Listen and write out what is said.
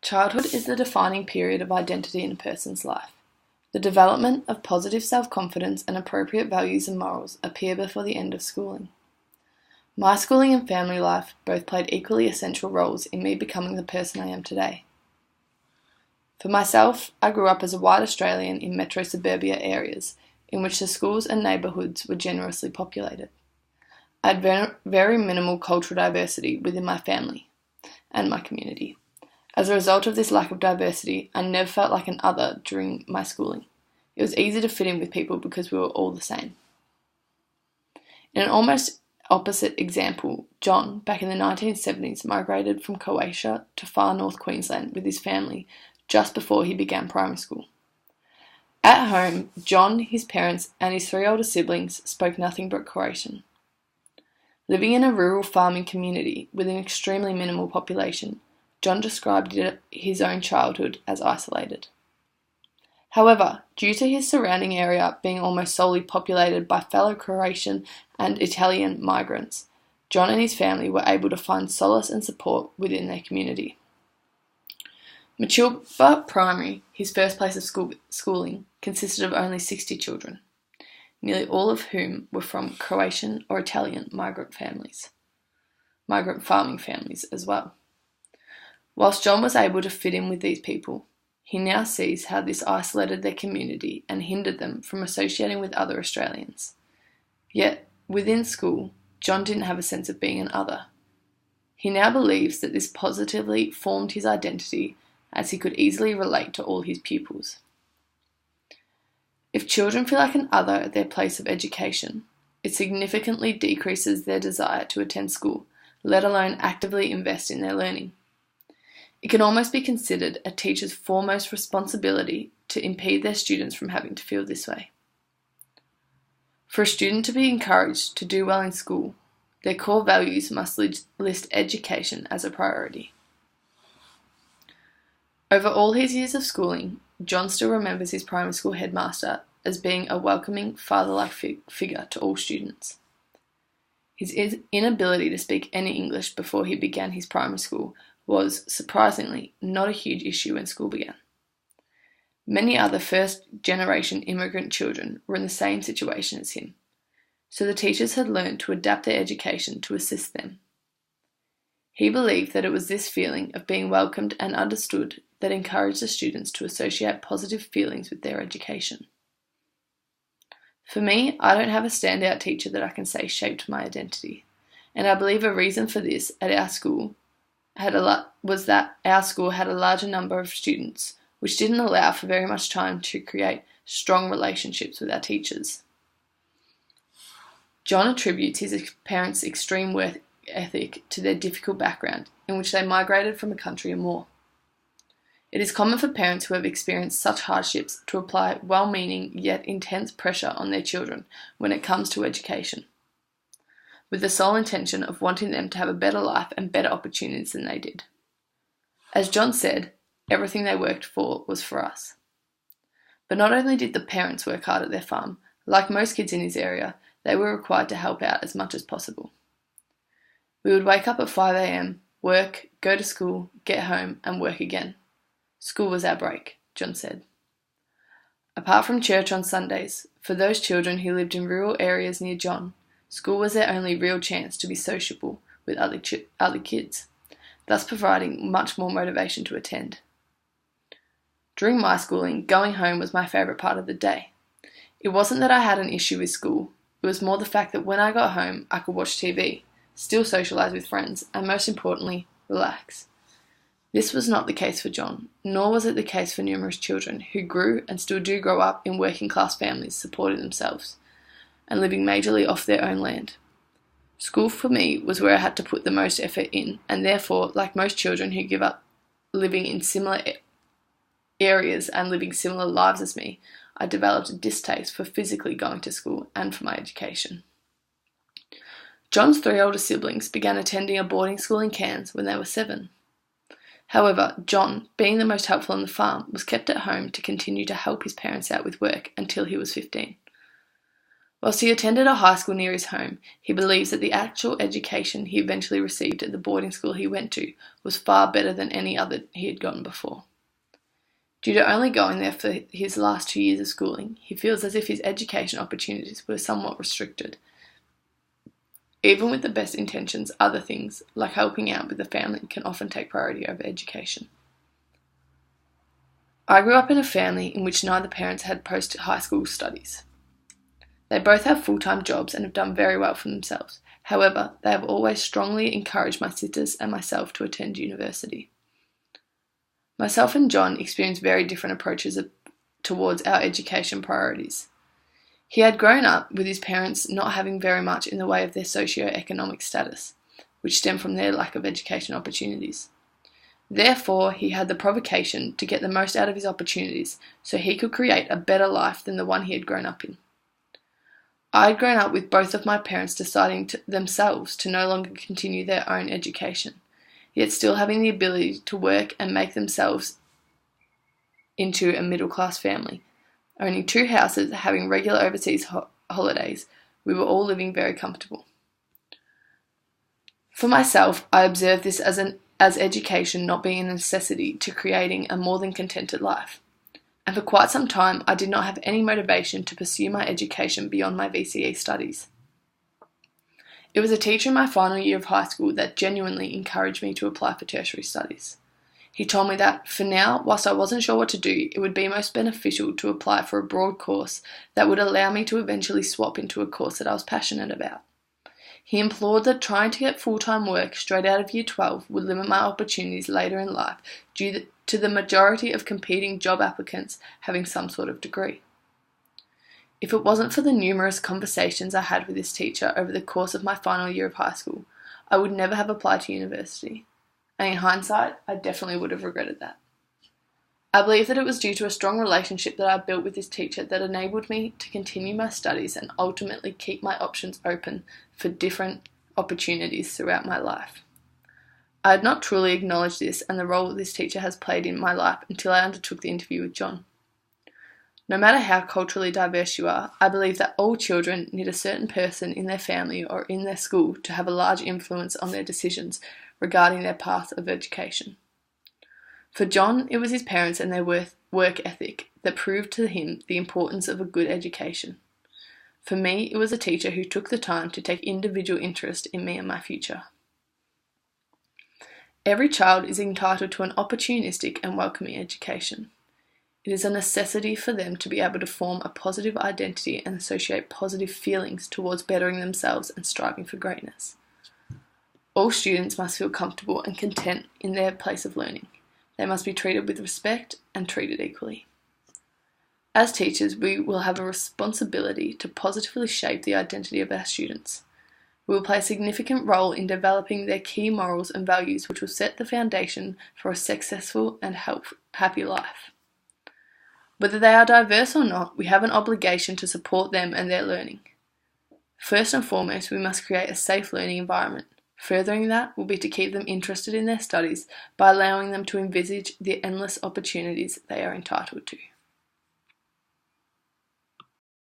Childhood is the defining period of identity in a person's life. The development of positive self-confidence and appropriate values and morals appear before the end of schooling. My schooling and family life both played equally essential roles in me becoming the person I am today. For myself, I grew up as a white Australian in metro suburbia areas, in which the schools and neighbourhoods were generously populated. I had very minimal cultural diversity within my family and my community. As a result of this lack of diversity, I never felt like an other during my schooling. It was easy to fit in with people because we were all the same. In an almost opposite example, John, back in the 1970s, migrated from Croatia to far north Queensland with his family just before he began primary school. At home, John, his parents, and his 3 older siblings spoke nothing but Croatian. Living in a rural farming community with an extremely minimal population, John described his own childhood as isolated. However, due to his surrounding area being almost solely populated by fellow Croatian and Italian migrants, John and his family were able to find solace and support within their community. Matilda Primary, his first place of schooling, consisted of only 60 children, nearly all of whom were from Croatian or Italian migrant farming families as well. Whilst John was able to fit in with these people, he now sees how this isolated their community and hindered them from associating with other Australians. Yet, within school, John didn't have a sense of being an other. He now believes that this positively formed his identity, as he could easily relate to all his pupils. If children feel like an other at their place of education, it significantly decreases their desire to attend school, let alone actively invest in their learning. It can almost be considered a teacher's foremost responsibility to impede their students from having to feel this way. For a student to be encouraged to do well in school, their core values must list education as a priority. Over all his years of schooling, John still remembers his primary school headmaster as being a welcoming, father-like figure to all students. His inability to speak any English before he began his primary school was, surprisingly, not a huge issue when school began. Many other first-generation immigrant children were in the same situation as him, so the teachers had learned to adapt their education to assist them. He believed that it was this feeling of being welcomed and understood that encouraged the students to associate positive feelings with their education. For me, I don't have a standout teacher that I can say shaped my identity, and I believe a reason for this at our school was that our school had a larger number of students, which didn't allow for very much time to create strong relationships with our teachers. John attributes his parents' extreme work ethic to their difficult background, in which they migrated from a country or more. It is common for parents who have experienced such hardships to apply well-meaning yet intense pressure on their children when it comes to education, with the sole intention of wanting them to have a better life and better opportunities than they did. As John said, everything they worked for was for us. But not only did the parents work hard at their farm, like most kids in his area, they were required to help out as much as possible. We would wake up at 5 a.m, work, go to school, get home, and work again. School was our break, John said. Apart from church on Sundays, for those children who lived in rural areas near John, school was their only real chance to be sociable with other kids, thus providing much more motivation to attend. During my schooling, going home was my favourite part of the day. It wasn't that I had an issue with school, it was more the fact that when I got home, I could watch TV, still socialise with friends, and most importantly, relax. This was not the case for John, nor was it the case for numerous children who grew and still do grow up in working class families supporting themselves and living majorly off their own land. School for me was where I had to put the most effort in, and therefore, like most children who give up living in similar areas and living similar lives as me, I developed a distaste for physically going to school and for my education. John's 3 older siblings began attending a boarding school in Cairns when they were 7. However, John, being the most helpful on the farm, was kept at home to continue to help his parents out with work until he was 15. Whilst he attended a high school near his home, he believes that the actual education he eventually received at the boarding school he went to was far better than any other he had gotten before. Due to only going there for his last 2 years of schooling, he feels as if his education opportunities were somewhat restricted. Even with the best intentions, other things, like helping out with the family, can often take priority over education. I grew up in a family in which neither parents had post-high school studies. They both have full-time jobs and have done very well for themselves. However, they have always strongly encouraged my sisters and myself to attend university. Myself and John experienced very different approaches towards our education priorities. He had grown up with his parents not having very much in the way of their socio-economic status, which stemmed from their lack of education opportunities. Therefore, he had the provocation to get the most out of his opportunities so he could create a better life than the one he had grown up in. I had grown up with both of my parents deciding themselves to no longer continue their own education, yet still having the ability to work and make themselves into a middle-class family. Owning 2 houses, having regular overseas holidays, we were all living very comfortable. For myself, I observed this as education not being a necessity to creating a more than contented life. And for quite some time, I did not have any motivation to pursue my education beyond my VCE studies. It was a teacher in my final year of high school that genuinely encouraged me to apply for tertiary studies. He told me that, for now, whilst I wasn't sure what to do, it would be most beneficial to apply for a broad course that would allow me to eventually swap into a course that I was passionate about. He implored that trying to get full-time work straight out of Year 12 would limit my opportunities later in life due to the majority of competing job applicants having some sort of degree. If it wasn't for the numerous conversations I had with this teacher over the course of my final year of high school, I would never have applied to university. And in hindsight, I definitely would have regretted that. I believe that it was due to a strong relationship that I built with this teacher that enabled me to continue my studies and ultimately keep my options open for different opportunities throughout my life. I had not truly acknowledged this and the role this teacher has played in my life until I undertook the interview with John. No matter how culturally diverse you are, I believe that all children need a certain person in their family or in their school to have a large influence on their decisions regarding their path of education. For John, it was his parents and their work ethic that proved to him the importance of a good education. For me, it was a teacher who took the time to take individual interest in me and my future. Every child is entitled to an opportunistic and welcoming education. It is a necessity for them to be able to form a positive identity and associate positive feelings towards bettering themselves and striving for greatness. All students must feel comfortable and content in their place of learning. They must be treated with respect and treated equally. As teachers, we will have a responsibility to positively shape the identity of our students. We will play a significant role in developing their key morals and values which will set the foundation for a successful and happy life. Whether they are diverse or not, we have an obligation to support them and their learning. First and foremost, we must create a safe learning environment. Furthering that will be to keep them interested in their studies by allowing them to envisage the endless opportunities they are entitled to.